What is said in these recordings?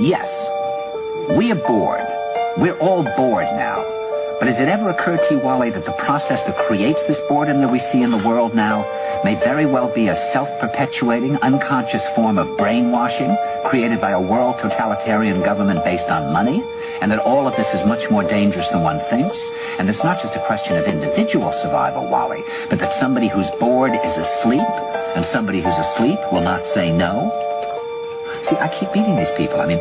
Yes, we are bored. We're all bored now. But has it ever occurred to you, Wally, that the process that creates this boredom that we see in the world now may very well be a self-perpetuating, unconscious form of brainwashing created by a world totalitarian government based on money, and that all of this is much more dangerous than one thinks, and it's not just a question of individual survival, Wally, but that somebody who's bored is asleep, and somebody who's asleep will not say no? See, I keep meeting these people. I mean,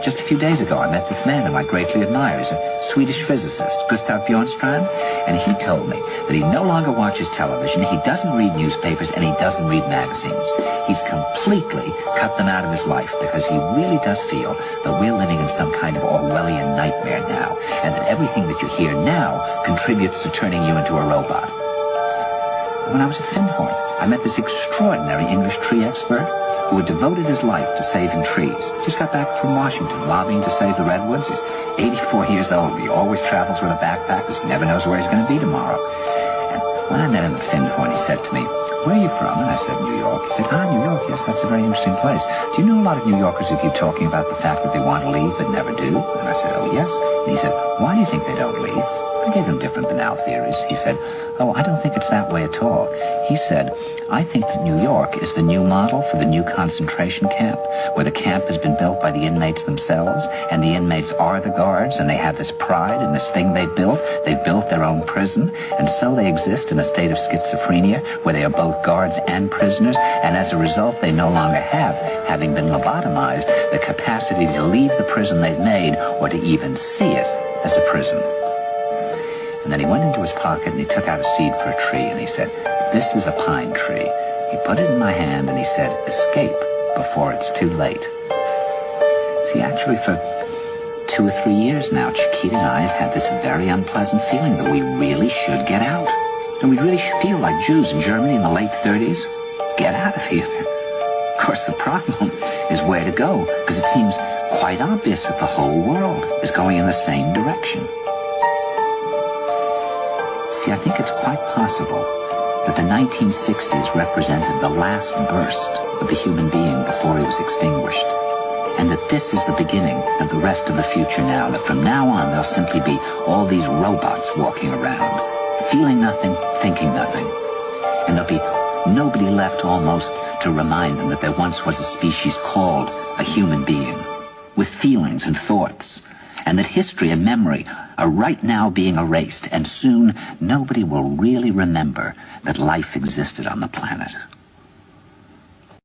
just a few days ago, I met this man whom I greatly admire. He's a Swedish physicist, Gustav Bjornstrand, and he told me that he no longer watches television, he doesn't read newspapers, and he doesn't read magazines. He's completely cut them out of his life because he really does feel that we're living in some kind of Orwellian nightmare now, and that everything that you hear now contributes to turning you into a robot. When I was at Findhorn, I met this extraordinary English tree expert who had devoted his life to saving trees. Just got back from Washington, lobbying to save the redwoods. He's 84 years old. He always travels with a backpack because he never knows where he's going to be tomorrow. And when I met him at Findhorn, he said to me, "Where are you from?" And I said, "New York." He said, "New York, yes, that's a very interesting place. Do you know a lot of New Yorkers who keep talking about the fact that they want to leave but never do?" And I said, "Oh, yes." And he said, "Why do you think they don't leave?" I gave him different banal theories. He said, "Oh, I don't think it's that way at all." He said, "I think that New York is the new model for the new concentration camp, where the camp has been built by the inmates themselves, and the inmates are the guards, and they have this pride in this thing they've built. They've built their own prison, and so they exist in a state of schizophrenia, where they are both guards and prisoners, and as a result, they no longer have, having been lobotomized, the capacity to leave the prison they've made, or to even see it as a prison." And then he went into his pocket and he took out a seed for a tree and he said, "This is a pine tree." He put it in my hand and he said, "Escape before it's too late." See, actually for 2 or 3 years now, Chiquita and I have had this very unpleasant feeling that we really should get out. And we really should feel like Jews in Germany in the late 30s. Get out of here. Of course, the problem is where to go, because it seems quite obvious that the whole world is going in the same direction. See, I think it's quite possible that the 1960s represented the last burst of the human being before he was extinguished, and that this is the beginning of the rest of the future now, that from now on there'll simply be all these robots walking around, feeling nothing, thinking nothing, and there'll be nobody left almost to remind them that there once was a species called a human being, with feelings and thoughts, and that history and memory are right now being erased, and soon nobody will really remember that life existed on the planet.